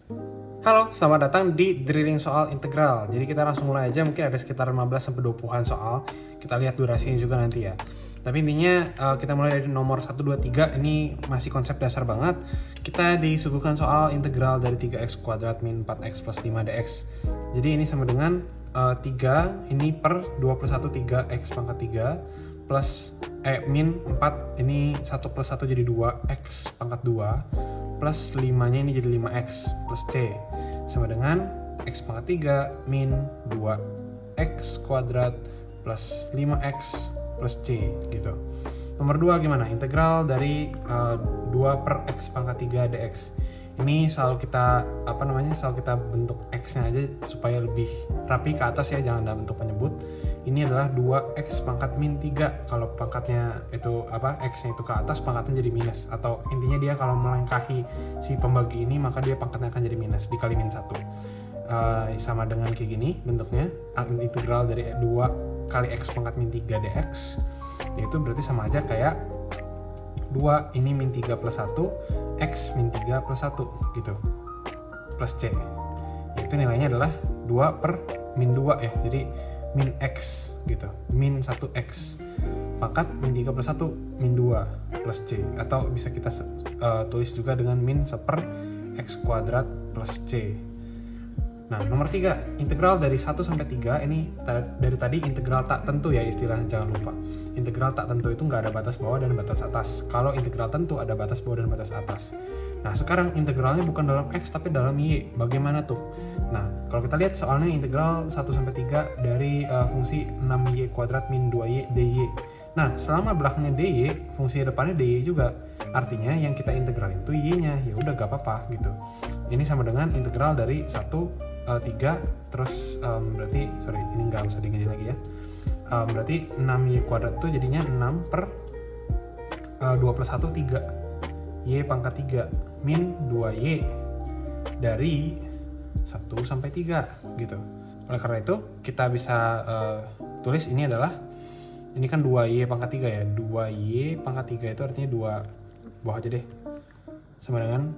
Halo, selamat datang di Drilling Soal Integral. Jadi kita langsung mulai aja, mungkin ada sekitar 15-20an soal. Kita lihat durasinya juga nanti ya. Tapi intinya kita mulai dari nomor 1, 2, 3. Ini masih konsep dasar banget. Kita disuguhkan soal integral dari 3x kuadrat min 4x plus 5dx. Jadi ini sama dengan 3 ini per 21 3x pangkat 3 plus min 4 ini 1 plus 1 jadi 2x pangkat 2 plus 5 nya ini jadi 5x plus c sama dengan x pangkat 3 min 2x kuadrat plus 5x plus c gitu. Nomor 2 gimana? Integral dari 2 per x pangkat 3 dx. Ini selalu kita selalu kita bentuk x-nya aja supaya lebih rapi ke atas ya, jangan dalam bentuk penyebut. Ini adalah 2x pangkat min 3. Kalau pangkatnya itu x-nya itu ke atas, pangkatnya jadi minus. Atau intinya dia kalau melengkahi si pembagi ini, maka dia pangkatnya akan jadi minus dikali min 1. Sama dengan kayak gini bentuknya. Integral dari 2 kali x pangkat min 3 dx. Yaitu berarti sama aja kayak 2 ini min 3 plus 1 x min 3 plus 1 gitu plus c, yaitu nilainya adalah 2 per min 2 ya, jadi min x gitu, min 1x pangkat min 3 plus 1 min 2 plus c, atau bisa kita tulis juga dengan min 1 per x kuadrat plus c. Nah, nomor 3, integral dari 1 sampai 3 ini dari tadi integral tak tentu ya istilahnya, jangan lupa. Integral tak tentu itu nggak ada batas bawah dan batas atas. Kalau integral tentu ada batas bawah dan batas atas. Nah, sekarang integralnya bukan dalam x tapi dalam y. Bagaimana tuh? Nah, kalau kita lihat soalnya integral 1 sampai 3 dari fungsi 6y kuadrat min 2y dy. Nah, selama belakangnya dy, fungsi depannya dy juga. Artinya yang kita integralin itu y-nya. Ya udah gak apa-apa gitu. Ini sama dengan integral dari 3 terus berarti ini nggak usah digini lagi ya, berarti 6y kuadrat itu jadinya 6 per 2 plus 1 3 y pangkat 3 min 2y dari 1 sampai 3 gitu. Oleh karena itu kita bisa tulis ini adalah, ini kan 2y pangkat 3 ya, 2y pangkat 3 itu artinya 2 bawah aja deh, sama dengan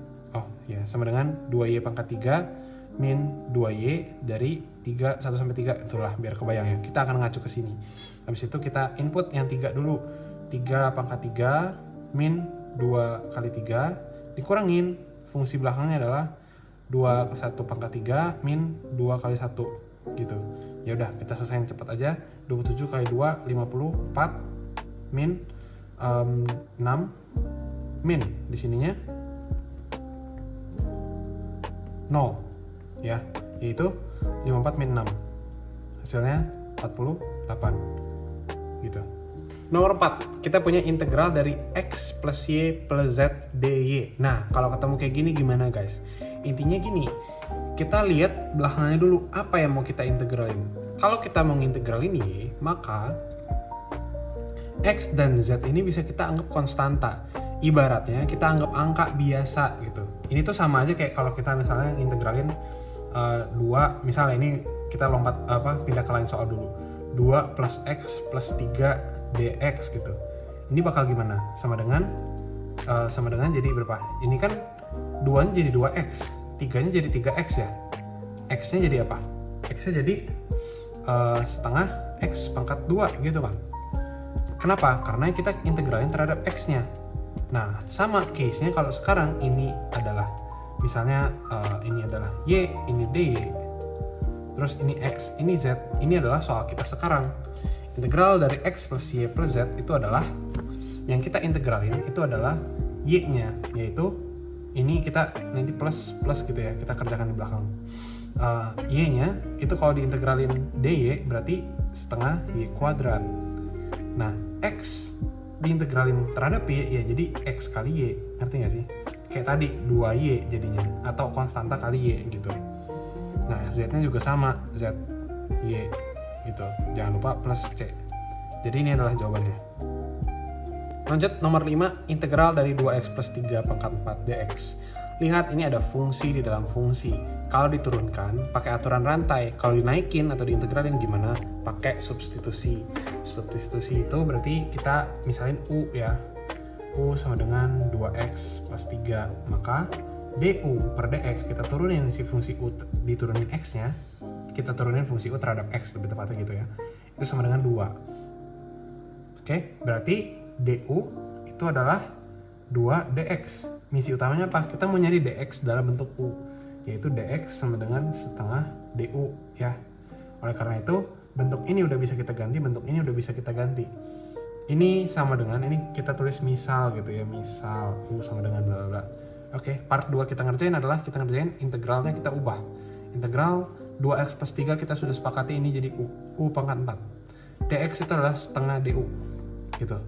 sama dengan 2y pangkat 3 min 2y dari 1 sampai 3, itulah biar kebayang ya. Kita akan ngacu ke sini. Habis itu kita input yang 3 dulu. 3 pangkat 3 min 2 kali 3 dikurangin fungsi belakangnya adalah 2 ke 1 pangkat 3 min 2 kali 1 gitu. Ya udah, kita selesaiin cepat aja. 27 kali 2 54 min 6 min di sininya 0 ya, yaitu 54 min 6 hasilnya 48 gitu. Nomor 4, kita punya integral dari x plus y plus z dy. Nah, kalau ketemu kayak gini gimana guys? Intinya gini, kita lihat belakangnya dulu apa yang mau kita integralin. Kalau kita mau integralin y, maka x dan z ini bisa kita anggap konstanta. Ibaratnya kita anggap angka biasa gitu. Ini tuh sama aja kayak kalau kita misalnya integralin 2, misalnya ini kita lompat pindah ke lain soal dulu. 2 plus x plus 3 dx gitu. Ini bakal gimana? Sama dengan jadi berapa? Ini kan 2-nya jadi 2x, 3-nya jadi 3x ya. X-nya jadi apa? X-nya jadi setengah x pangkat 2 gitu kan. Kenapa? Karena kita integralin terhadap x-nya. Nah, sama case-nya kalau sekarang ini adalah misalnya ini adalah y, ini dy, terus ini x, ini z. Ini adalah soal kita sekarang. Integral dari x plus y plus z itu adalah, yang kita integralin itu adalah y-nya, yaitu ini kita nanti plus gitu ya, kita kerjakan di belakang. Y-nya itu kalau diintegralin dy berarti setengah y kuadrat. Nah, x diintegralin terhadap y ya jadi x kali y, ngerti nggak sih? Kayak tadi 2y jadinya, atau konstanta kali y gitu. Nah, z-nya juga sama, z y gitu. Jangan lupa plus c. Jadi ini adalah jawabannya. Lanjut nomor 5, integral dari 2x plus 3 pangkat 4 dx. Lihat, ini ada fungsi di dalam fungsi. Kalau diturunkan pakai aturan rantai, kalau dinaikin atau diintegralin gimana? Pakai substitusi. Substitusi itu berarti kita misalin u ya. U sama dengan 2x plus 3, maka du per dx, kita turunin si fungsi u, diturunin x-nya, kita turunin fungsi u terhadap x lebih tepatnya gitu ya, itu sama dengan 2. Oke, berarti du itu adalah 2 dx. Misi utamanya apa? Kita mau nyari dx dalam bentuk u, yaitu dx sama dengan setengah du ya. Oleh karena itu bentuk ini udah bisa kita ganti, bentuk ini udah bisa kita ganti. Ini sama dengan, ini kita tulis misal gitu ya, misal u sama dengan bla bla. Oke, part 2 kita ngerjain adalah kita ngerjain integralnya, kita ubah. Integral 2x plus 3 kita sudah sepakati ini jadi u pangkat 4. Dx itu adalah setengah du gitu.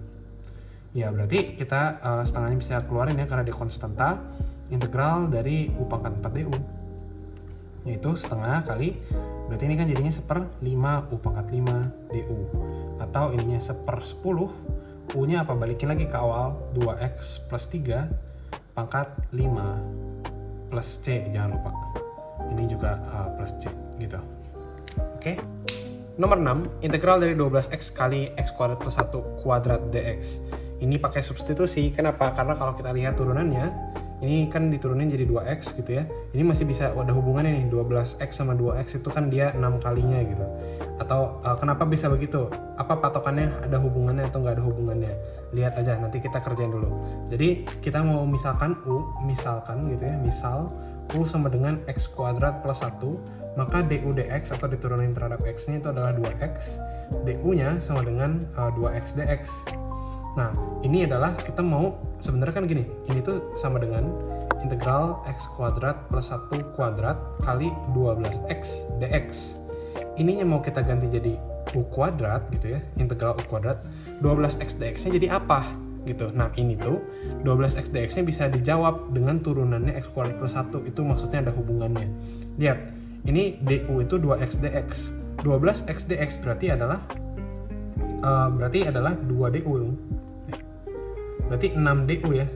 Ya berarti kita setengahnya bisa keluarin ya karena dia konstanta. Integral dari u pangkat 4 du yaitu setengah kali, berarti ini kan jadinya 1/5 u pangkat 5 du, atau ininya 1/10, u nya apa, balikin lagi ke awal, 2x plus 3 pangkat 5 plus c, jangan lupa ini juga plus c gitu. Oke. Nomor 6, integral dari 12x kali x kuadrat plus 1 kuadrat dx. Ini pakai substitusi. Kenapa? Karena kalau kita lihat turunannya, ini kan diturunin jadi 2x gitu ya. Ini masih bisa ada hubungannya nih, 12x sama 2x itu kan dia 6 kalinya gitu. Atau kenapa bisa begitu? Apa patokannya, ada hubungannya atau nggak ada hubungannya? Lihat aja, nanti kita kerjain dulu. Jadi kita mau misalkan gitu ya, misal u sama dengan x kuadrat plus 1, maka du dx atau diturunin terhadap x-nya itu adalah 2x, du-nya sama dengan 2x dx. Nah, ini adalah kita mau, sebenarnya kan gini, ini tuh sama dengan integral x kuadrat plus 1 kuadrat kali 12x dx. Ininya mau kita ganti jadi u kuadrat gitu ya, integral u kuadrat, 12x dx-nya jadi apa gitu. Nah, ini tuh 12x dx-nya bisa dijawab dengan turunannya x kuadrat plus 1, itu maksudnya ada hubungannya. Lihat, ini du itu 2x dx. 12x dx berarti adalah 2 du. Berarti 6 du ya,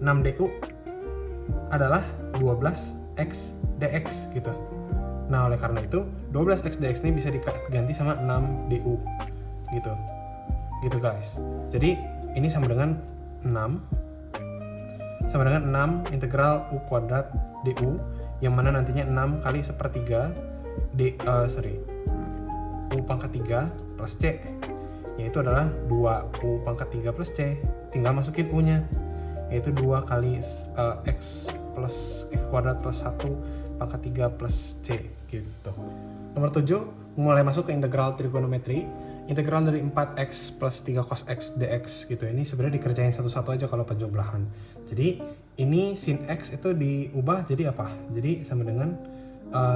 6 du adalah 12x dx gitu. Nah, oleh karena itu 12x dx ini bisa diganti sama 6 du gitu. Gitu guys. Jadi ini sama dengan 6 integral u kuadrat du, yang mana nantinya 6 kali 1/3 u pangkat 3 plus c, yaitu adalah 2u pangkat 3 plus c. Tinggal masukin u-nya, yaitu 2 kali x kuadrat plus 1 pangkat 3 plus c gitu. Nomor 7, mulai masuk ke integral trigonometri. Integral dari 4x plus 3 cos x dx gitu. Ini sebenarnya dikerjain satu-satu aja kalau penjumlahan. Jadi ini sin x itu diubah jadi apa? Jadi sama dengan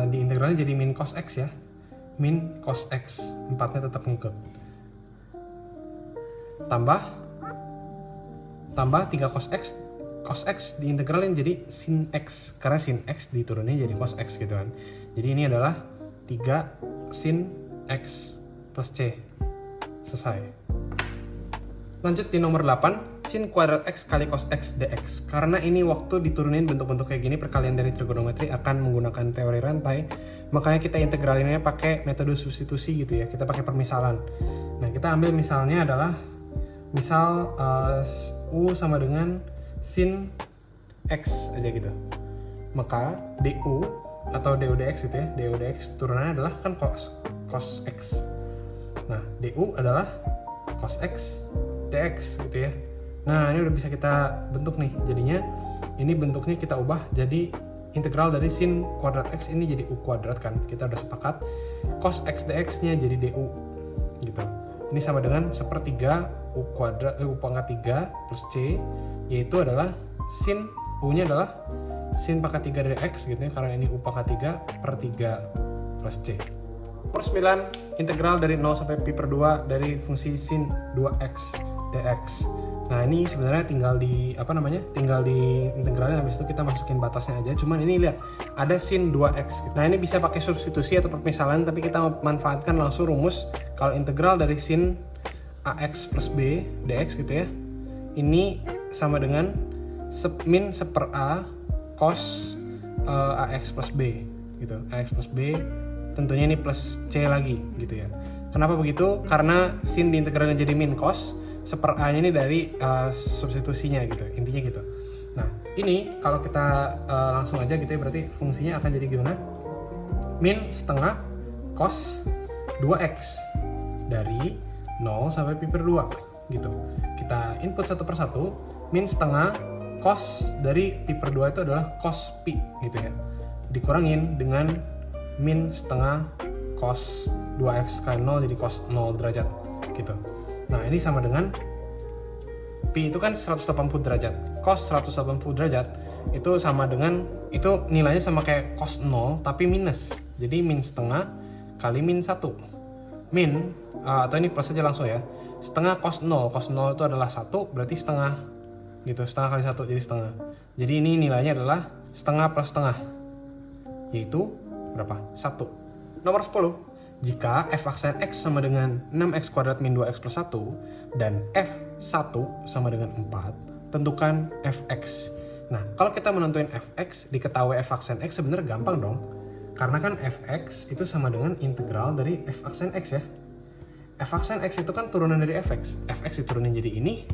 di integralnya jadi min cos x ya. Min cos x, 4-nya tetap ngikut. Tambah 3 cos x diintegralin jadi sin x, karena sin x diturunin jadi cos x gitu kan. Jadi ini adalah 3 sin x plus c. Selesai. Lanjut di nomor 8, sin kuadrat x kali cos x dx. Karena ini waktu diturunin bentuk-bentuk kayak gini, perkalian dari trigonometri akan menggunakan teori rantai, makanya kita integralinnya pakai metode substitusi gitu ya. Kita pakai permisalan. Nah, kita ambil misalnya adalah misal u sama dengan sin x aja gitu. Maka du atau du dx gitu ya. Du dx turunannya adalah kan cos x. Nah, du adalah cos x dx gitu ya. Nah, ini udah bisa kita bentuk nih. Jadinya ini bentuknya kita ubah jadi integral dari sin kuadrat x ini jadi u kuadrat kan. Kita udah sepakat. Cos x dx-nya jadi du gitu. Ini sama dengan 1/3 u pangkat 3 plus c, yaitu adalah sin u-nya adalah sin pangkat 3 dari x gitu ya, karena ini u pangkat 3/3 plus c. Nomor 9, integral dari 0 sampai pi per 2 dari fungsi sin 2x dx. Nah, ini sebenarnya tinggal di integralin, habis itu kita masukin batasnya aja. Cuman ini lihat ada sin 2x. Nah, ini bisa pakai substitusi atau permisalan, tapi kita manfaatkan langsung rumus kalau integral dari sin ax plus b dx gitu ya. Ini sama dengan min 1/a cos ax plus b gitu. Ax plus b tentunya ini plus c lagi gitu ya. Kenapa begitu? Karena sin diintegralnya jadi min cos, 1/a-nya ini dari substitusinya gitu, intinya gitu. Nah, ini kalau kita langsung aja gitu ya, berarti fungsinya akan jadi gimana? Min setengah cos 2x dari 0 sampai pi per 2 gitu. Kita input satu per satu. Min setengah cos dari pi per 2 itu adalah cos pi gitu ya, dikurangin dengan min setengah cos 2x kali 0 jadi cos 0 derajat gitu. Nah ini sama dengan pi itu kan 180 derajat, cos 180 derajat itu sama dengan, itu nilainya sama kayak cos 0 tapi minus, jadi min setengah kali min 1 min atau ini plus aja langsung ya, setengah cos 0 itu adalah 1 berarti setengah gitu, setengah kali 1 jadi setengah, jadi ini nilainya adalah setengah plus setengah yaitu berapa? 1. Nomor 10, jika f aksen x sama dengan 6x kuadrat min 2x plus 1 dan f1 sama dengan 4, tentukan fx. Nah, kalau kita menentuin fx, diketahui f aksen x sebenarnya gampang dong. Karena kan fx itu sama dengan integral dari f aksen x ya. F aksen x itu kan turunan dari fx. Fx diturunin jadi ini.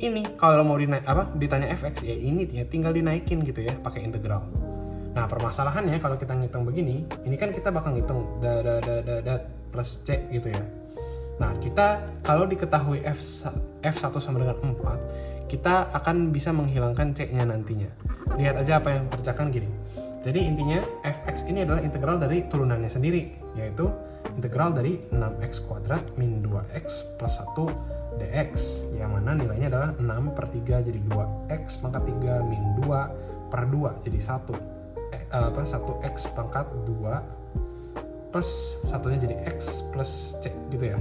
Ini kalau mau ditanya fx ya ini ya, tinggal dinaikin gitu ya pakai integral. Nah permasalahannya kalau kita ngitung begini, ini kan kita bakal ngitung plus c gitu ya. Nah kita kalau diketahui f1 sama dengan 4, kita akan bisa menghilangkan c-nya nantinya. Lihat aja apa yang kerjakan gini. Jadi intinya fx ini adalah integral dari turunannya sendiri, yaitu integral dari 6x kuadrat min 2x plus 1 dx, yang mana nilainya adalah 6 per 3 jadi 2x pangkat 3 min 2 per 2 jadi 1x pangkat 2 plus satunya jadi x plus c gitu ya.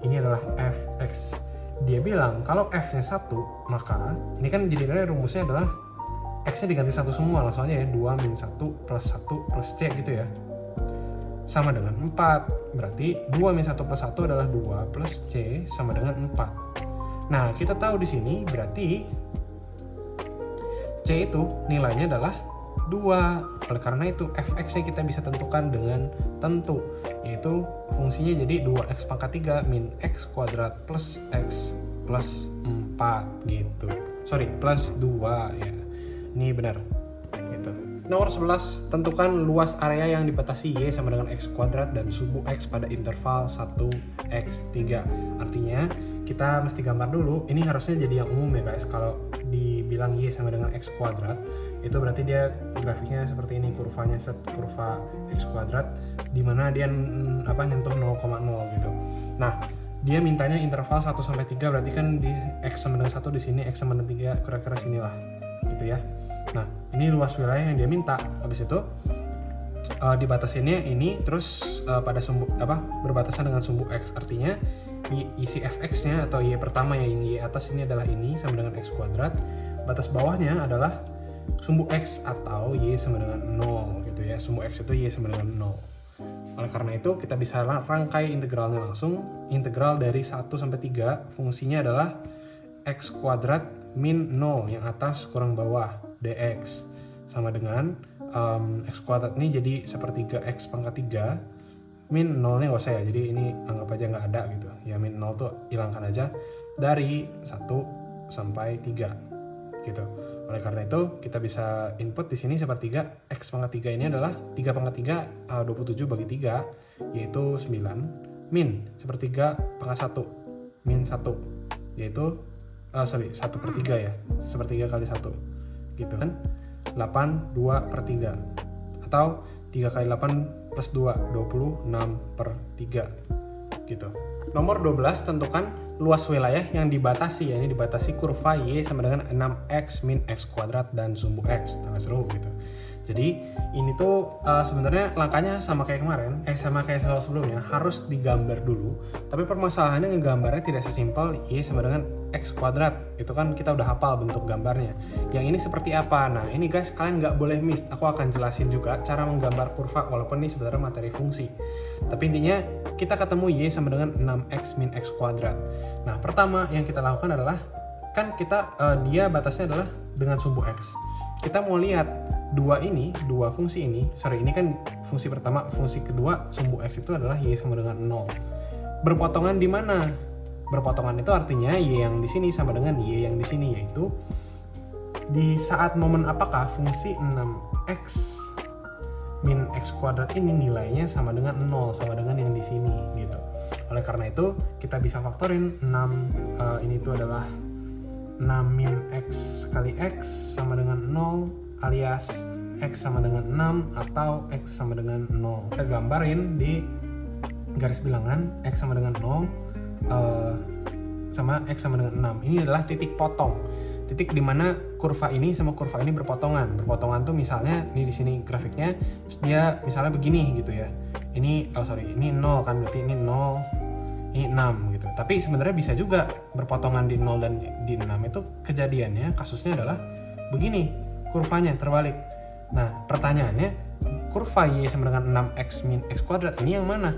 Ini adalah fx. Dia bilang kalau f-nya 1, maka ini kan jadi rumusnya adalah x-nya diganti 1 semua, langsung aja ya 2 min 1 plus 1 plus c gitu ya, sama dengan 4. Berarti 2 min 1 plus 1 adalah 2 plus c sama dengan 4. Nah kita tahu di sini berarti c itu nilainya adalah 2. Oleh karena itu fx-nya kita bisa tentukan dengan tentu, yaitu fungsinya jadi 2x pangkat 3 min x kuadrat plus x plus 4 gitu. Sorry, plus 2 ya. Ini benar gitu. Nomor 11, tentukan luas area yang dibatasi y sama dengan x kuadrat dan subu x pada interval 1x3. Artinya kita mesti gambar dulu. Ini harusnya jadi yang umum ya guys. Kalau dibilang y sama dengan x kuadrat, itu berarti dia grafiknya seperti ini, kurvanya kurva x kuadrat, dimana dia nyentuh 0,0 gitu. Nah dia mintanya interval 1 sampai 3, berarti kan di x sama dengan 1 di sini, x sama dengan 3 kira-kira sinilah gitu ya. Nah ini luas wilayah yang dia minta. Habis itu dibatasinnya ini terus pada sumbu berbatasan dengan sumbu x, artinya isi fx-nya atau y pertama yang y atas ini adalah ini sama dengan x kuadrat, batas bawahnya adalah sumbu x atau y sama dengan 0 gitu ya. Sumbu x itu y sama dengan 0. Oleh karena itu kita bisa rangkai integralnya langsung. Integral dari 1 sampai 3 fungsinya adalah x kuadrat min 0 yang atas kurang bawah dx sama dengan x kuadrat ini jadi sepertiga x pangkat 3 min 0 nya nggak usah ya, jadi ini anggap aja nggak ada gitu ya, min 0 tuh hilangkan aja dari 1 sampai 3 gitu. Oleh karena itu kita bisa input di sini sepertiga x pangkat 3 ini adalah 3 pangkat 3 27 bagi 3 yaitu 9 min sepertiga pangkat 1 min 1 yaitu 1 per 3 ya, sepertiga kali 1 gitu kan, 8 2 per 3 atau 3 kali 8 plus 2 26 per 3 gitu. Nomor 12, tentukan luas wilayah yang dibatasi, ya ini dibatasi kurva y sama dengan 6x min x kuadrat dan sumbu x tanggal seru gitu. Jadi ini tuh sebenarnya langkahnya sama kayak kemarin, sama kayak soal sebelumnya, harus digambar dulu. Tapi permasalahannya ngegambarnya tidak sesimpel y sama dengan x kuadrat. Itu kan kita udah hafal bentuk gambarnya. Yang ini seperti apa? Nah ini guys, kalian nggak boleh miss. Aku akan jelasin juga cara menggambar kurva, walaupun ini sebenarnya materi fungsi. Tapi intinya kita ketemu y sama dengan 6x min x kuadrat. Nah pertama yang kita lakukan adalah, kan kita dia batasnya adalah dengan sumbu x. Kita mau lihat dua fungsi ini, ini kan fungsi pertama, fungsi kedua sumbu x itu adalah y sama dengan 0. Berpotongan di mana? Berpotongan itu artinya y yang di sini sama dengan y yang di sini, yaitu di saat momen apakah fungsi 6x min x kuadrat ini nilainya sama dengan 0, sama dengan yang di sini gitu. Oleh karena itu kita bisa faktorin 6 ini tuh adalah 6 min x kali x sama dengan 0 alias x sama dengan 6 atau x sama dengan 0. Kita gambarin di garis bilangan x sama dengan 0 sama x sama dengan 6. Ini adalah titik potong. Titik di mana kurva ini sama kurva ini berpotongan. Berpotongan tuh misalnya ini di sini grafiknya, terus dia misalnya begini gitu ya. Ini ini 0 kan, berarti ini 0, ini 6 gitu. Tapi sebenarnya bisa juga berpotongan di 0 dan di 6 itu kejadiannya kasusnya adalah begini, kurvanya terbalik. Nah, pertanyaannya kurva y sama dengan 6x min x kuadrat ini yang mana?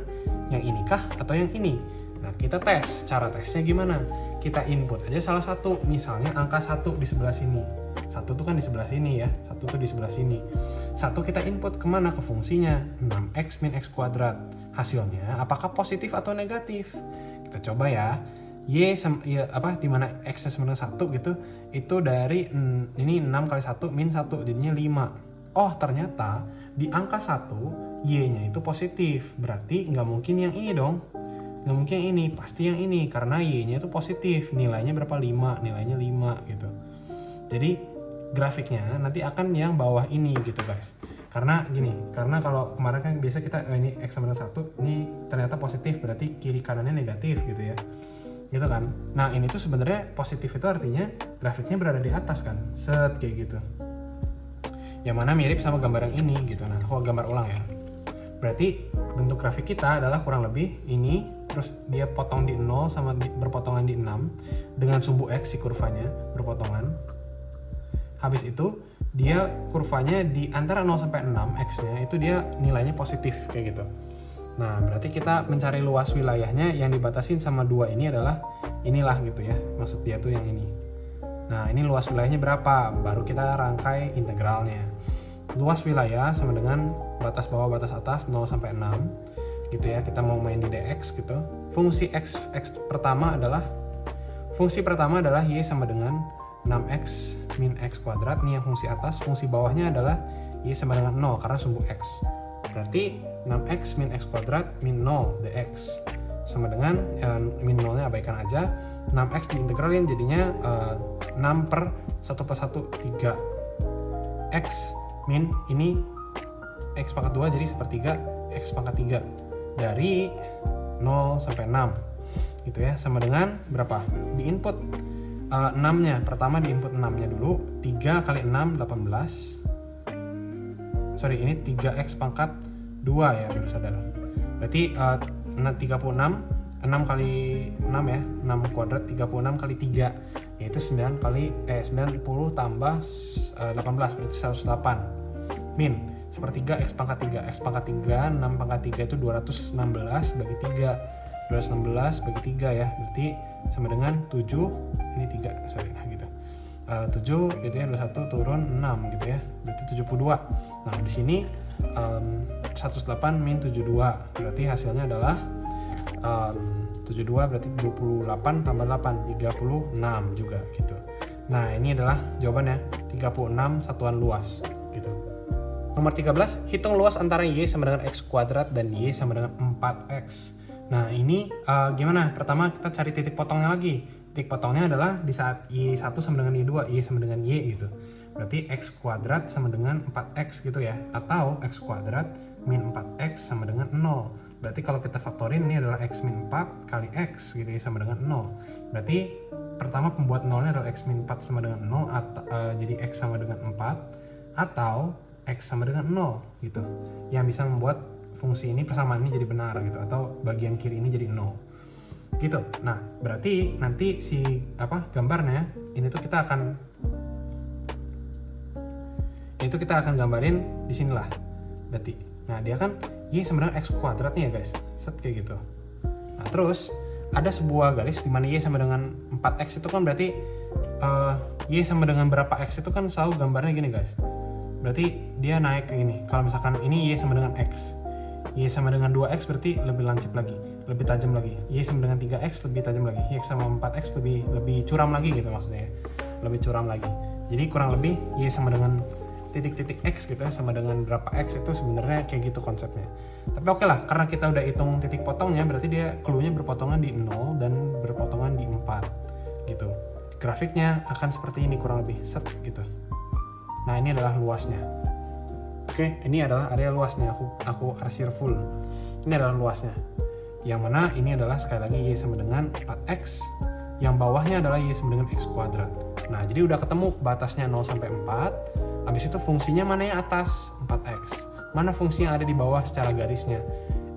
Yang ini kah atau yang ini? Nah, kita tes. Cara tesnya gimana? Kita input aja salah satu. Misalnya angka 1 di sebelah sini. 1 tuh kan di sebelah sini ya. 1 tuh di sebelah sini. 1 kita input kemana? Ke fungsinya 6x min x kuadrat. Hasilnya apakah positif atau negatif? Kita coba ya. Di mana x sama dengan 1 gitu. Itu dari ini 6 kali 1 min 1 jadinya 5. Oh, ternyata di angka 1 y-nya itu positif. Berarti nggak mungkin yang ini dong. Nggak mungkin yang ini, pasti yang ini karena y-nya itu positif, nilainya berapa? 5, nilainya 5 gitu. Jadi grafiknya nanti akan yang bawah ini gitu guys. Karena kalau kemarin kan biasa kita ini x sama dengan 1, ini ternyata positif, berarti kiri kanannya negatif gitu ya. Gitu kan. Nah, ini tuh sebenarnya positif itu artinya grafiknya berada di atas kan. Set kayak gitu. Yang mana mirip sama gambar yang ini gitu. Nah, aku gambar ulang ya. Berarti bentuk grafik kita adalah kurang lebih ini, terus dia potong di 0 sama berpotongan di 6 dengan sumbu x si kurvanya berpotongan. Habis itu dia kurvanya di antara 0 sampai 6 x-nya itu dia nilainya positif kayak gitu. Nah, berarti kita mencari luas wilayahnya yang dibatasin sama 2 ini adalah inilah gitu ya. Maksud dia tuh yang ini. Nah, ini luas wilayahnya berapa? Baru kita rangkai integralnya. Luas wilayah sama dengan batas bawah batas atas 0 sampai 6 gitu ya. Kita mau main di dx gitu. Fungsi x pertama adalah y sama dengan 6x min x kuadrat. Nih yang fungsi atas. Fungsi bawahnya adalah y sama dengan 0 karena sumbu x. Berarti 6x min x kuadrat min 0 dx sama dengan min 0 nya abaikan aja. 6x diintegralin jadinya 6 per 1 plus 1 3 x min ini x pangkat 2 jadi sepertiga x pangkat 3 dari 0 sampai 6 gitu ya, sama dengan berapa? Di input 6 nya, pertama di input 6 nya dulu. 3 kali 6 18, ini 3x pangkat 2 ya, baru sadar. Berarti 36, 6 kali 6 ya, 6 kuadrat 36 kali 3 yaitu 90 tambah 18 berarti 108 min sepertiga x pangkat 3. X pangkat 3, 6 pangkat 3 itu 216 bagi 3. 216 bagi 3 ya, berarti sama dengan 7, ini 3, nah gitu. 7 gitu ya, 21 turun 6 gitu ya, berarti 72. Nah, di sini 108 min 72, berarti hasilnya adalah 72 berarti 28 tambah 8, 36 juga gitu. Nah, ini adalah jawabannya, 36 satuan luas gitu. Nomor 13, hitung luas antara y sama dengan x kuadrat dan y sama dengan 4x. Nah, ini gimana? Pertama kita cari titik potongnya lagi. Titik potongnya adalah di saat y1 sama dengan y2, y sama dengan y gitu. Berarti x kuadrat sama dengan 4x gitu ya. Atau x kuadrat min 4x sama dengan 0. Berarti kalau kita faktorin ini adalah x min 4 kali x gitu ya, sama dengan 0. Berarti pertama pembuat nolnya adalah x min 4 sama dengan 0 jadi x sama dengan 4 atau x sama dengan 0 gitu. Yang bisa membuat fungsi ini persamaan ini jadi benar gitu, atau bagian kiri ini jadi 0. Gitu. Nah, berarti nanti si gambarnya ini tuh kita akan gambarin di sinilah. Berarti. Nah, dia kan y sama dengan x kuadrat nih ya guys. Set kayak gitu. Nah, terus ada sebuah garis di mana y sama dengan 4x itu kan berarti y sama dengan berapa x itu kan selalu gambarnya gini guys. Berarti dia naik ke gini. Kalau misalkan ini y sama dengan x. Y sama dengan 2x berarti lebih lancip lagi, lebih tajam lagi. Y sama dengan 3x lebih tajam lagi. Y sama 4x lebih curam lagi gitu maksudnya ya. Lebih curam lagi. Jadi kurang lebih Y sama dengan titik-titik X gitu ya, sama dengan berapa X itu sebenarnya kayak gitu konsepnya. Tapi oke lah, karena kita udah hitung titik potongnya, berarti dia clue-nya berpotongan di 0 dan berpotongan di 4 gitu. Grafiknya akan seperti ini kurang lebih, set gitu. Nah ini adalah luasnya. Oke, ini adalah area luasnya, aku arsir full. Ini adalah luasnya. Yang mana ini adalah sekali lagi Y sama dengan 4X, yang bawahnya adalah Y sama dengan X kuadrat. Nah jadi udah ketemu batasnya 0 sampai 4. Habis itu fungsinya mana yang atas? 4X. Mana fungsi yang ada di bawah secara garisnya?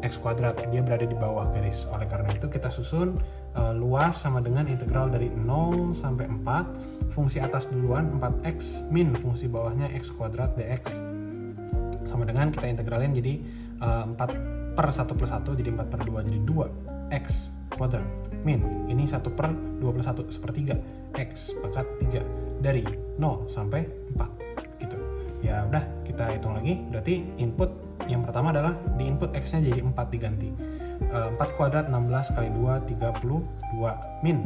X kuadrat, dia berada di bawah garis. Oleh karena itu kita susun luas sama dengan integral dari 0 sampai 4. Fungsi atas duluan 4X min fungsi bawahnya X kuadrat dx. Sama dengan kita integralin jadi 4 per 1 plus 1 jadi 4 per 2 jadi 2X kuadrat min. Ini 1 per 2 plus 1 sepertiga X pangkat 3 dari 0 sampai 4 gitu. Ya udah kita hitung lagi, berarti input yang pertama adalah di input X nya jadi 4 diganti 4 kuadrat 16 kali 2 32 min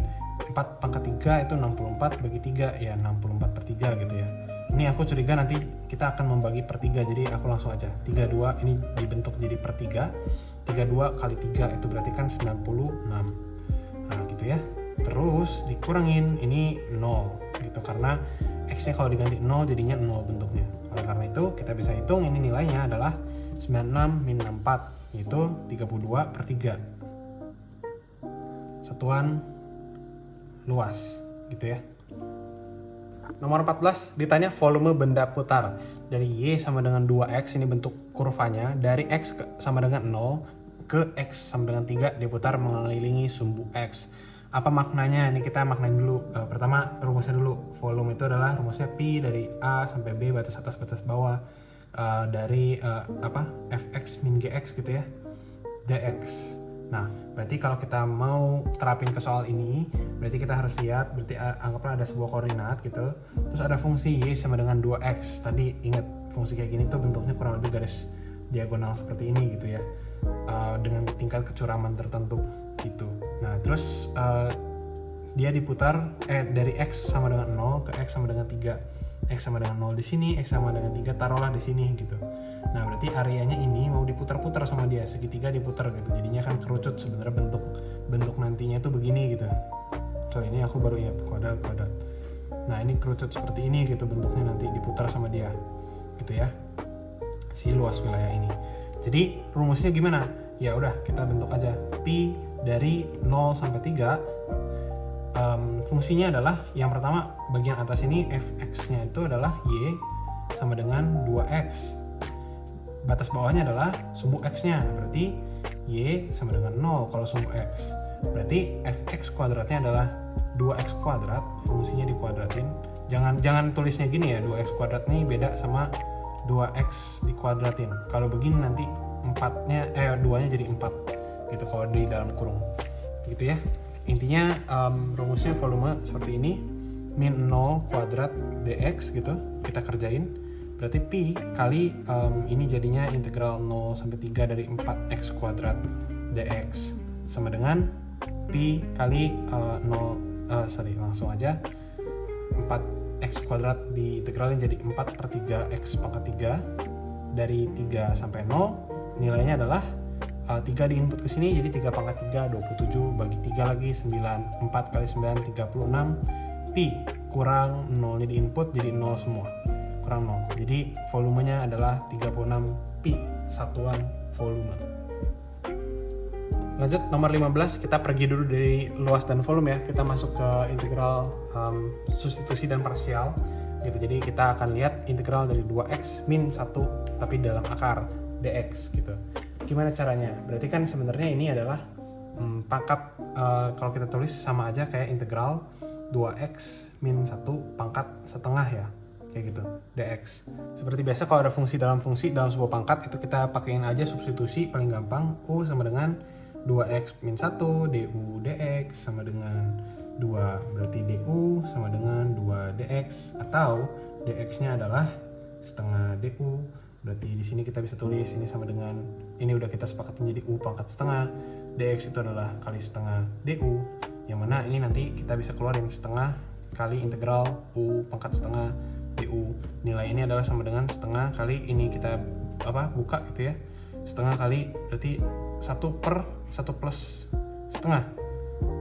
4 pangkat 3 itu 64 bagi 3 ya 64 per 3 gitu ya. Ini aku curiga nanti kita akan membagi per 3, jadi aku langsung aja 32 ini dibentuk jadi per 3 32 kali 3 itu berarti kan 96. Nah gitu ya, terus dikurangin ini 0 gitu karena X nya kalau diganti 0 jadinya 0 bentuknya. Oleh karena itu kita bisa hitung ini nilainya adalah 96 min 64 yaitu 32 per 3 satuan luas gitu ya. Nomor 14 ditanya volume benda putar dari Y sama dengan 2X, ini bentuk kurvanya dari X sama dengan 0 ke X sama dengan 3 diputar mengelilingi sumbu X. Apa maknanya? Ini kita maknain dulu. Pertama rumusnya dulu. Volume itu adalah rumusnya Pi dari A sampai B batas atas batas bawah dari Fx min Gx gitu ya dx. Nah berarti kalau kita mau terapin ke soal ini berarti kita harus lihat, berarti anggaplah ada sebuah koordinat gitu, terus ada fungsi Y sama dengan 2X. Tadi ingat fungsi kayak gini tuh bentuknya kurang lebih garis diagonal seperti ini gitu ya, dengan tingkat kecuraman tertentu gitu. Nah terus dia diputar dari X sama dengan 0 ke X sama dengan 3. X sama dengan 0 di sini, X sama dengan 3 taruhlah di sini gitu. Nah berarti areanya ini mau diputar-putar sama dia, segitiga diputar gitu. Jadinya kan kerucut sebenarnya bentuk nantinya itu begini gitu. So ini aku baru ingat kuadrat. Nah ini kerucut seperti ini gitu bentuknya nanti diputar sama dia gitu ya, si luas wilayah ini. Jadi rumusnya gimana? Ya udah kita bentuk aja Pi dari 0 sampai 3. Fungsinya adalah yang pertama bagian atas ini Fx-nya itu adalah Y sama dengan 2X. Batas bawahnya adalah sumbu X-nya, berarti Y sama dengan 0 kalau sumbu X. Berarti Fx kuadratnya adalah 2X kuadrat, fungsinya dikuadratin. Jangan tulisnya gini ya, 2X kuadrat nih beda sama 2X dikuadratin. Kalau begini nanti 2-nya jadi 4 gitu kalau di dalam kurung gitu ya. Intinya rumusnya volume seperti ini, min 0 kuadrat dx gitu kita kerjain. Berarti Pi kali ini jadinya integral 0 sampai 3 dari 4x kuadrat dx sama dengan Pi kali langsung aja 4x kuadrat diintegralin jadi 4 per 3x pangkat 3 dari 3 sampai 0. Nilainya adalah 3 di input ke sini jadi 3 pangkat 3 27 bagi 3 lagi 9, 4 kali 9 36 Pi kurang 0 nya di input jadi 0 semua, kurang 0. Jadi volumenya adalah 36 Pi satuan volume. Lanjut nomor 15, kita pergi dulu dari luas dan volume ya, kita masuk ke integral substitusi dan parsial gitu. Jadi kita akan lihat integral dari 2x min 1 tapi dalam akar dx gitu. Gimana caranya? Berarti kan sebenarnya ini adalah pangkat, kalau kita tulis sama aja kayak integral 2x min 1 pangkat setengah ya, kayak gitu, dx. Seperti biasa kalau ada fungsi dalam sebuah pangkat itu kita pakein aja substitusi paling gampang. U sama dengan 2x min 1 du dx sama dengan 2, berarti du sama dengan 2 dx, atau dx nya adalah setengah du. Berarti di sini kita bisa tulis ini sama dengan, ini udah kita sepakatin jadi u pangkat setengah, dx itu adalah kali setengah du, yang mana ini nanti kita bisa keluarin setengah kali integral U pangkat setengah du. Nilai ini adalah sama dengan setengah kali ini kita buka gitu ya. Setengah kali berarti 1 per 1 plus setengah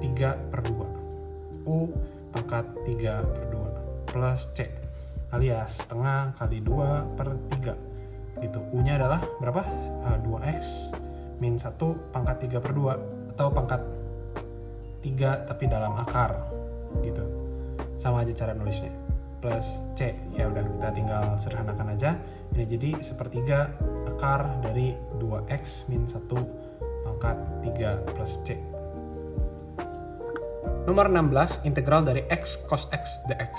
3/2 U pangkat 3/2 plus C alias setengah kali 2/3 gitu. U nya adalah berapa? 2x min 1 pangkat 3/2 atau pangkat 3 tapi dalam akar gitu. Sama aja cara nulisnya. Plus C, ya udah kita tinggal sederhanakan aja. Ini jadi 1/3 akar dari 2x min 1 pangkat 3 plus C. Nomor 16, integral dari x cos x dx.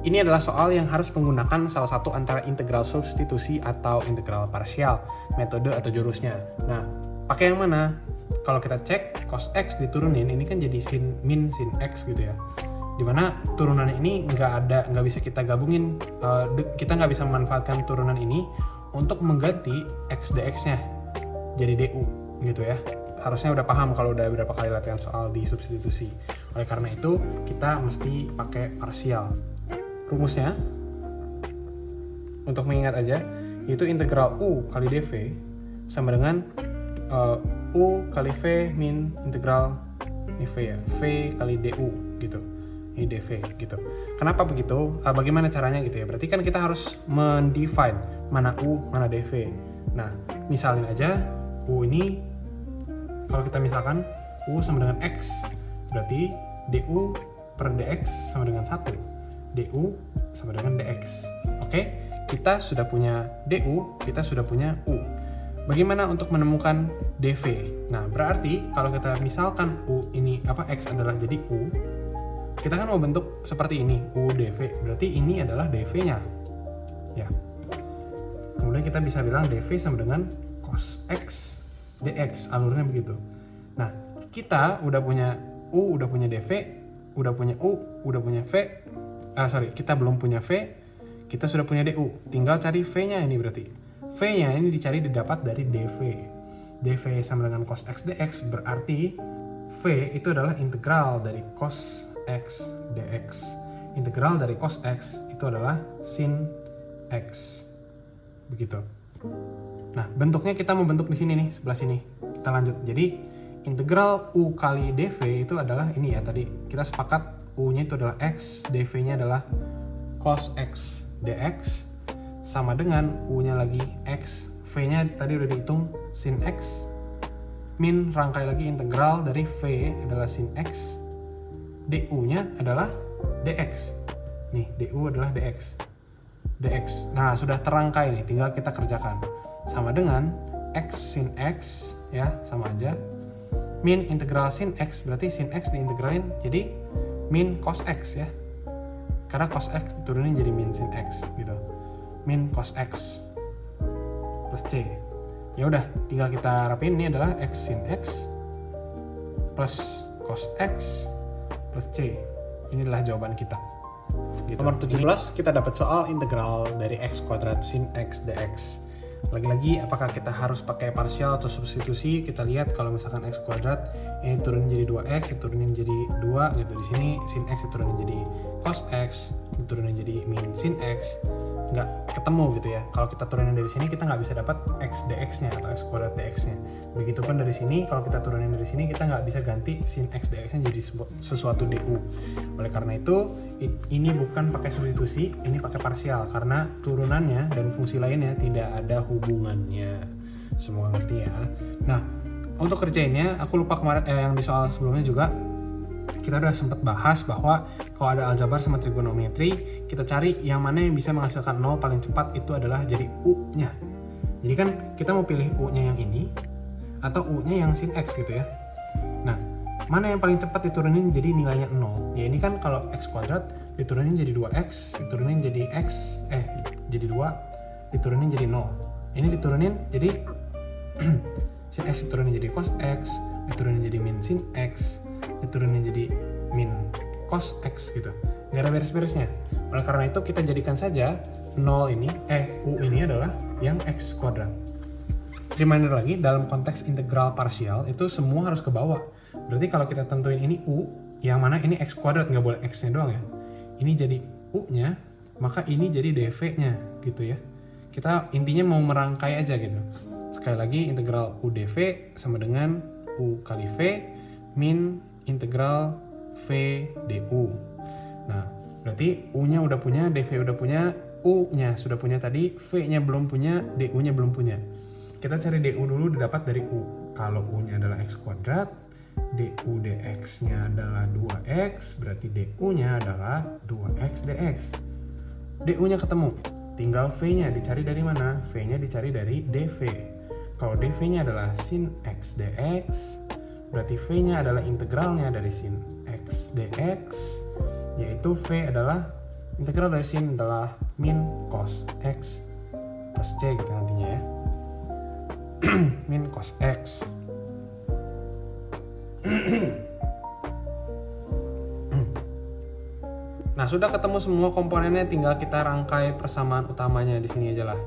Ini adalah soal yang harus menggunakan salah satu antara integral substitusi atau integral parsial, metode atau jurusnya. Nah, pakai yang mana? Kalau kita cek cos x diturunin, ini kan jadi min sin x gitu ya. Dimana turunan ini nggak bisa kita gabungin, kita nggak bisa memanfaatkan turunan ini untuk mengganti x dx-nya jadi du gitu ya. Harusnya udah paham kalau udah beberapa kali latihan soal di substitusi. Oleh karena itu kita mesti pakai parsial. Rumusnya untuk mengingat aja yaitu integral u kali dv sama dengan u kali v min integral ini v ya, v kali du gitu. Ini dv gitu. Kenapa begitu? Bagaimana caranya gitu ya? Berarti kan kita harus mendefine mana u, mana dv. Nah, misalin aja u ini, kalau kita misalkan u sama dengan x, berarti du per dx sama dengan 1. du sama dengan dx. Oke, kita sudah punya du, kita sudah punya u. Bagaimana untuk menemukan dv? Nah, berarti kalau kita misalkan u ini x adalah jadi u, kita kan mau bentuk seperti ini, u dv. Berarti ini adalah dv-nya. Ya. Kemudian kita bisa bilang dv sama dengan cos x dx, alurnya begitu. Nah, kita udah punya u, udah punya dv, udah punya u, udah punya v. Kita belum punya v, kita sudah punya du. Tinggal cari v-nya ini berarti. V-nya ini dicari didapat dari dv. dv sama dengan cos x dx berarti v itu adalah integral dari cos x dx. Integral dari cos x itu adalah sin x. Begitu. Nah, bentuknya kita mau bentuk di sini nih, sebelah sini. Kita lanjut. Jadi, integral u kali dv itu adalah ini ya, tadi kita sepakat u-nya itu adalah x, dv-nya adalah cos x dx sama dengan u-nya lagi x, v-nya tadi udah dihitung sin x min rangkai lagi integral dari v adalah sin x, du-nya adalah dx. Nih, du adalah dx. Nah, sudah terangkai nih, tinggal kita kerjakan. Sama dengan x sin x, ya, sama aja. Min integral sin x, berarti sin x diintegralin jadi min cos x ya. Karena cos x diturunin jadi min sin x gitu. Min cos x plus c. Ya udah, tinggal kita rapiin, ini adalah x sin x plus cos x plus c. Inilah jawaban kita. Gitu. Nomor 17 kita dapat soal integral dari x kuadrat sin x dx. Lagi-lagi apakah kita harus pakai parsial atau substitusi? Kita lihat kalau misalkan x kuadrat ini turunin jadi 2x, diturunin jadi 2 gitu. Di sini sin x diturunin jadi cos x, diturunin jadi min sin x. Nggak ketemu gitu ya. Kalau kita turunin dari sini kita nggak bisa dapat x dx-nya atau x kuadrat dx-nya. Begitupun dari sini kalau kita turunin dari sini kita nggak bisa ganti sin x dx-nya jadi sesuatu du. Oleh karena itu ini bukan pakai substitusi, ini pakai parsial karena turunannya dan fungsi lainnya tidak ada hubungannya. Semoga ngerti ya. Nah, untuk kerjainnya aku lupa kemarin yang di soal sebelumnya juga kita udah sempat bahas bahwa kalau ada aljabar sama trigonometri, kita cari yang mana yang bisa menghasilkan 0 paling cepat itu adalah jadi u-nya. Jadi kan kita mau pilih u-nya yang ini atau u-nya yang sin x gitu ya. Nah, mana yang paling cepat diturunin jadi nilainya 0? Ya ini kan kalau x kuadrat diturunin jadi 2x, diturunin jadi x, jadi 2, diturunin jadi 0. Ini diturunin jadi sin x diturunin jadi cos x, diturunin jadi min sin x, diturunin jadi min cos x gitu. Nggak ada beres-beresnya. Oleh karena itu kita jadikan saja 0 ini, u ini adalah yang x kuadrat. Reminder lagi, dalam konteks integral parsial itu semua harus ke bawah. Berarti kalau kita tentuin ini u, yang mana ini x kuadrat, nggak boleh x-nya doang ya. ini jadi U-nya, maka ini jadi dv-nya gitu ya. Kita intinya mau merangkai aja gitu. Sekali lagi, integral U dv sama dengan U kali V min integral V du. Nah, berarti U-nya udah punya, dv udah punya, U-nya sudah punya tadi, V-nya belum punya, du-nya belum punya. Kita cari du dulu, didapat dari U. Kalau U-nya adalah X kuadrat, du dx-nya adalah 2x, berarti du-nya adalah 2x dx. Du-nya ketemu, tinggal V-nya dicari dari mana? V-nya dicari dari dv. Kalau dv-nya adalah sin x dx, berarti V-nya adalah integralnya dari sin x dx, yaitu V adalah integral dari sin adalah min cos x plus c gitu nantinya ya. Min cos x. Nah, sudah ketemu semua komponennya, tinggal kita rangkai persamaan utamanya di sini aja lah.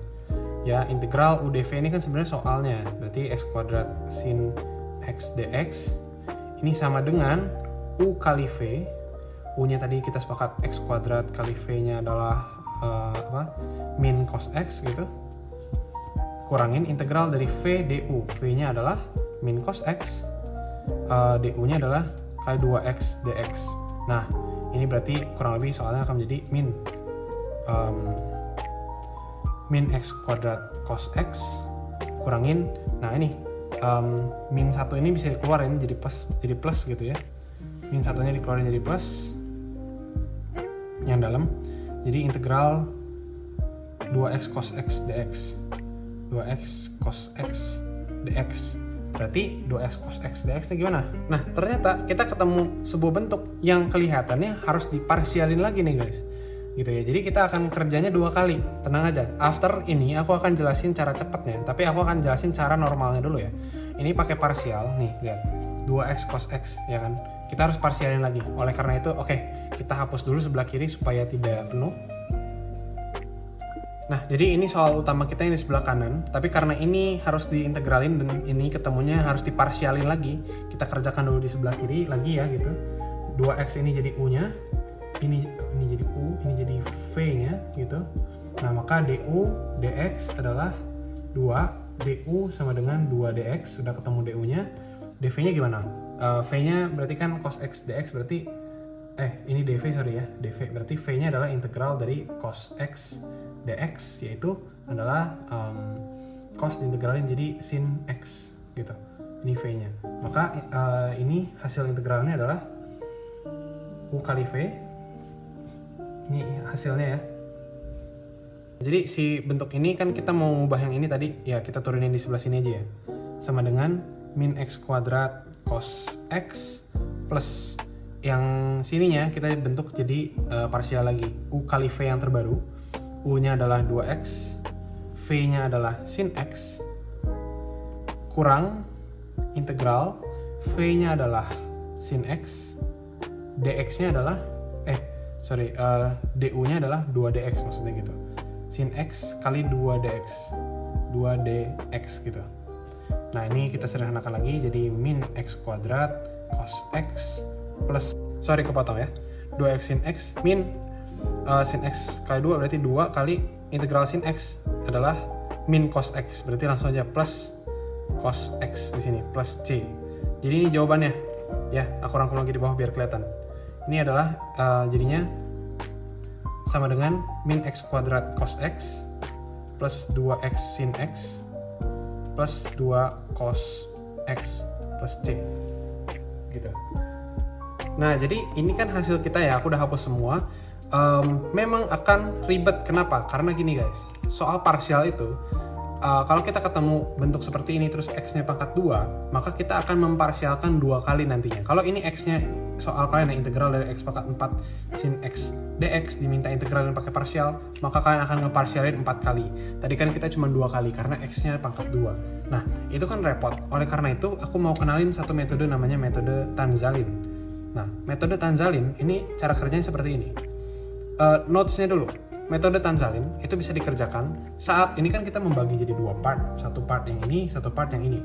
Ya, integral U dv ini kan sebenarnya soalnya, berarti x kuadrat sin x dx ini sama dengan U kali V. U-nya tadi kita sepakat x kuadrat kali V-nya adalah min cos x gitu. Kurangin integral dari V du. V-nya adalah min cos x. Du-nya adalah kali 2x dx. Nah, ini berarti kurang lebih soalnya akan menjadi min x kuadrat cos x kurangin, nah ini min 1 ini bisa dikeluarin jadi plus gitu ya. Min 1-nya dikeluarin jadi plus yang dalam, jadi integral 2x cos x dx. 2x cos x dx berarti 2x cos x dx ini gimana? Nah, ternyata kita ketemu sebuah bentuk yang kelihatannya harus diparsialin lagi nih guys, gitu ya. Jadi kita akan kerjanya 2 kali, tenang aja. After ini aku akan jelasin cara cepatnya, tapi aku akan jelasin cara normalnya dulu ya. Ini pakai parsial nih, lihat 2x cos x ya kan, kita harus parsialin lagi. Oleh karena itu kita hapus dulu sebelah kiri supaya tidak penuh. Nah, jadi ini soal utama kita yang di sebelah kanan, tapi karena ini harus diintegralin dan ini ketemunya harus diparsialin lagi, kita kerjakan dulu di sebelah kiri lagi ya gitu. 2x ini jadi U-nya, ini jadi U, ini jadi V-nya gitu. Nah, maka du dx adalah 2, du sama dengan 2 dx, sudah ketemu du-nya. dv-nya gimana? V-nya berarti kan cos x dx, berarti ini dv sorry ya, dv berarti V-nya adalah integral dari cos x dx, yaitu adalah cos diintegralin jadi sin x gitu. Ini V-nya. Maka ini hasil integralnya adalah U kali V. Ini hasilnya ya. Jadi si bentuk ini kan kita mau ngubah yang ini tadi, ya kita turunin di sebelah sini aja ya. Sama dengan min x kuadrat cos x plus yang sininya kita bentuk jadi parsial lagi. U kali V yang terbaru. U-nya adalah 2x, V-nya adalah sin x, kurang integral, V-nya adalah sin x, dx-nya adalah, du-nya adalah 2dx maksudnya gitu. Sin x kali 2dx, 2dx gitu. Nah, ini kita sederhanakan lagi, jadi min x kuadrat cos x plus, kepotong ya, 2x sin x min sin x kali 2 berarti 2 kali integral sin x adalah min cos x, berarti langsung aja plus cos x di sini plus c. Jadi ini jawabannya ya, aku rangkum lagi di bawah biar kelihatan. Ini adalah jadinya sama dengan min x kuadrat cos x plus 2x sin x plus 2 cos x plus c gitu. Nah, jadi ini kan hasil kita ya, aku udah hapus semua. Memang akan ribet, kenapa? Karena gini guys, soal parsial itu kalau kita ketemu bentuk seperti ini terus x-nya pangkat 2, maka kita akan memparsialkan 2 kali nantinya. Kalau ini x-nya soal kalian yang integral dari x pangkat 4 sin x dx diminta integralin pakai parsial, maka kalian akan ngeparsialin 4 kali. Tadi kan kita cuma 2 kali karena x-nya pangkat 2. Nah, itu kan repot. Oleh karena itu aku mau kenalin satu metode namanya metode Tanzalin. Nah, metode Tanzalin ini cara kerjanya seperti ini. Notes-nya dulu. Metode Tanzalin itu bisa dikerjakan saat ini kan kita membagi jadi 2 part, satu part yang ini, satu part yang ini.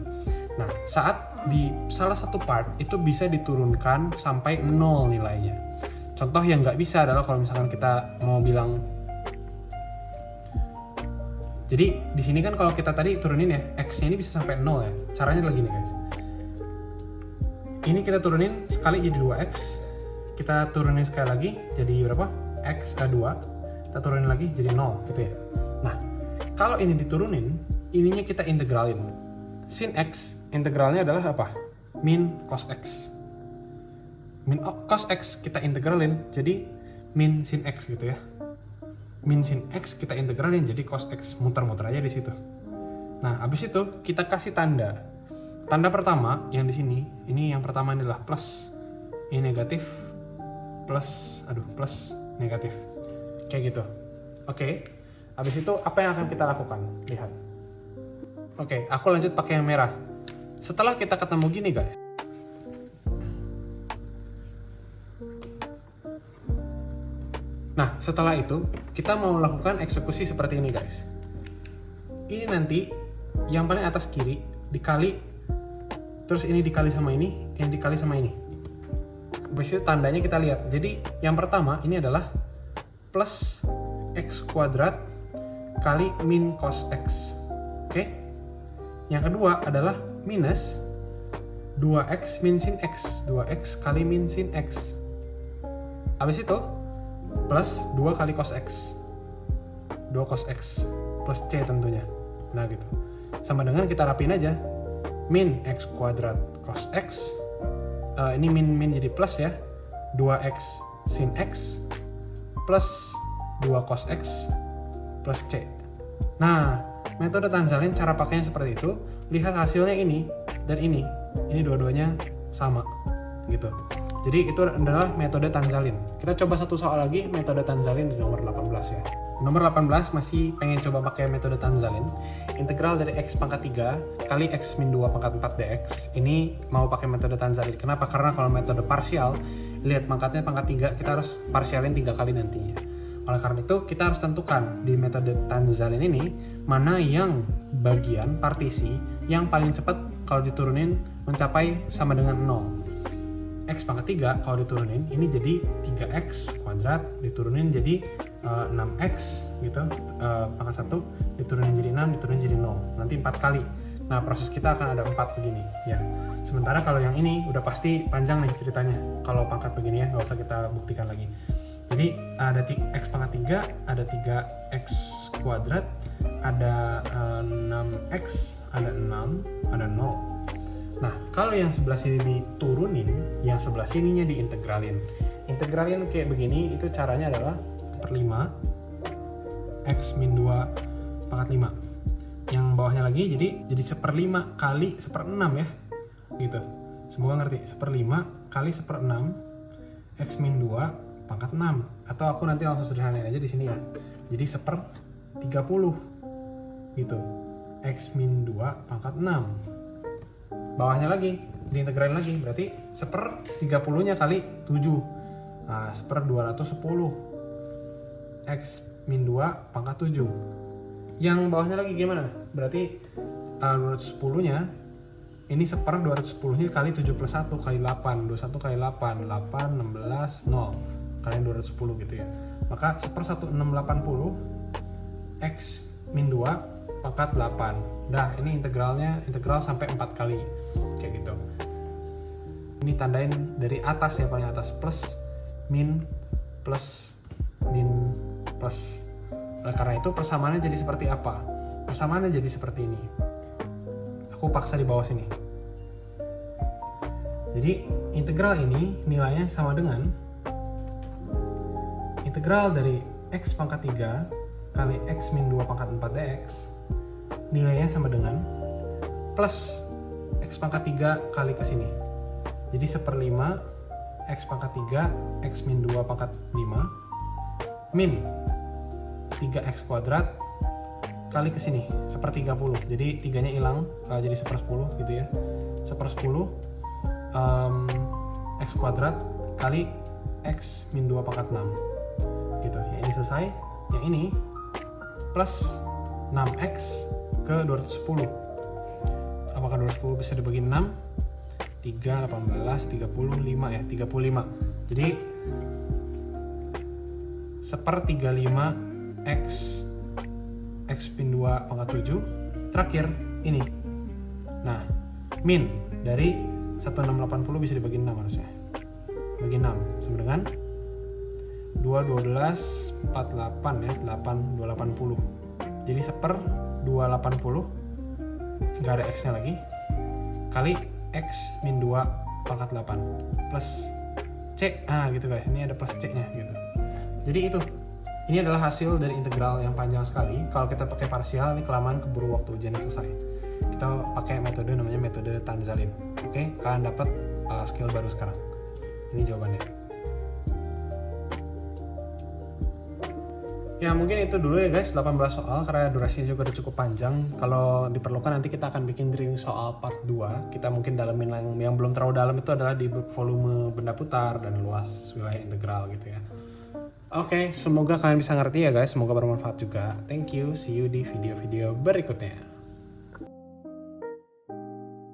Nah, saat di salah satu part itu bisa diturunkan sampai 0 nilainya. Contoh yang nggak bisa adalah kalau misalkan kita mau bilang, jadi di sini kan kalau kita tadi turunin ya, x-nya ini bisa sampai 0 ya. Caranya lagi nih guys. Ini kita turunin sekali jadi 2x, kita turunin sekali lagi jadi berapa? X 2, kita turunin lagi jadi 0 gitu ya. Nah, kalau ini diturunin, ininya kita integralin. Sin x integralnya adalah apa? Min cos x. Min cos x kita integralin jadi min sin x gitu ya. Min sin x kita integralin jadi cos x, muter-muter aja di situ. Nah, habis itu kita kasih tanda. Tanda pertama yang di sini, ini yang pertama adalah plus. Ini negatif, plus negatif. Kayak gitu. Oke. Habis itu apa yang akan kita lakukan? Lihat. Oke, aku lanjut pakai yang merah. Setelah kita ketemu gini guys. Nah, setelah itu kita mau lakukan eksekusi seperti ini guys. Ini nanti yang paling atas kiri dikali, terus ini dikali sama ini dikali sama ini. Habis itu tandanya kita lihat. Jadi yang pertama ini adalah plus x kuadrat kali min cos x. Oke? Yang kedua adalah minus 2x min sin x. 2x kali min sin x. Habis itu plus 2 kali cos x. 2 cos x plus c tentunya. Nah gitu. Sama dengan kita rapiin aja. Min x kuadrat cos x. Ini min jadi plus ya. 2x sin x plus 2 cos x plus c. Nah, metode Tanzalin cara pakainya seperti itu. Lihat hasilnya ini dan ini dua-duanya sama gitu. Jadi itu adalah metode Tanzalin. Kita coba satu soal lagi metode Tanzalin di nomor 18 ya. Nomor 18 masih pengen coba pakai metode Tanzalin. Integral dari x pangkat 3 kali x min 2 pangkat 4 dx. Ini mau pakai metode Tanzalin. Kenapa? Karena kalau metode parsial, lihat pangkatnya pangkat 3, kita harus parsialin 3 kali nantinya. Oleh karena itu kita harus tentukan di metode Tanzalin ini mana yang bagian partisi yang paling cepat kalau diturunin mencapai sama dengan 0. X pangkat 3 kalau diturunin ini jadi 3x kuadrat, diturunin jadi 6x gitu, pangkat 1 diturunin jadi 6, diturunin jadi 0, nanti 4 kali. Nah, proses kita akan ada 4 begini ya. Sementara kalau yang ini udah pasti panjang nih ceritanya. Kalau pangkat begini ya nggak usah kita buktikan lagi. Jadi ada x pangkat 3, ada 3x kuadrat, ada 6x, ada 6, ada 0. Nah, kalau yang sebelah sini diturunin, yang sebelah sininya diintegralin. Integralin kayak begini, itu caranya adalah 1/5 x min 2 pangkat 5. Yang bawahnya lagi jadi 1/5 kali 1/6 ya. Gitu. Semoga ngerti. 1/5 kali 1/6 x min 2 pangkat 6, atau aku nanti langsung sederhanain aja di sini ya. Jadi 1/30 gitu. X min 2 pangkat 6. Bawahnya lagi diintegralin lagi, berarti 1/30-nya kali 7. Nah, 1/210 X min 2 pangkat 7. Yang bawahnya lagi gimana? Berarti 210-nya ini 1/210-nya kali 7 plus 1 kali 8. 21 kali 8, 8, 16, 0 kalian 210 gitu ya. Maka 1/1680 X min 2 pangkat 8. Dah, ini integral sampai 4 kali kayak gitu. Ini tandain dari atas ya, paling atas, plus min plus min plus. Oleh karena itu persamaannya jadi seperti apa? Persamaannya jadi seperti ini. Aku paksa di bawah sini. Jadi integral ini nilainya sama dengan integral dari x pangkat 3 kali x min 2 pangkat 4 dx, nilainya sama dengan plus x pangkat 3 kali ke sini. Jadi 1/5 x pangkat 3 x min 2 pangkat 5 min 3x kuadrat kali ke sini 1/30. Jadi 3-nya hilang, jadi 1/10 gitu ya. 1/10 x kuadrat kali x min 2 pangkat 6 gitu. Yang ini selesai. Yang ini plus 6x ke 210. Apakah 210 bisa dibagi 6? 3, 18, 35 ya, 35. Jadi 1/35 X min 2 pangkat 7. Terakhir ini. Nah, min dari 1680 bisa dibagi 6 harusnya. Bagi 6 sama dengan 2, 12, 48 ya, 8, 280. Jadi 1/280, nggak ada X nya lagi, kali X min 2 pangkat 8 plus C. Gitu guys, ini ada plus C nya gitu. Jadi ini adalah hasil dari integral yang panjang sekali. Kalau kita pakai parsial, ini kelamaan keburu waktu ujiannya selesai. Kita pakai metode namanya metode Tanzalin. Oke, kalian dapat skill baru sekarang. Ini jawabannya. Ya mungkin itu dulu ya guys, 18 soal karena durasinya juga udah cukup panjang. Kalau diperlukan nanti kita akan bikin drilling soal part 2. Kita mungkin dalemin yang belum terlalu dalam itu adalah di volume benda putar dan luas wilayah integral gitu ya. Oke, semoga kalian bisa ngerti ya guys, semoga bermanfaat juga. Thank you, see you di video-video berikutnya.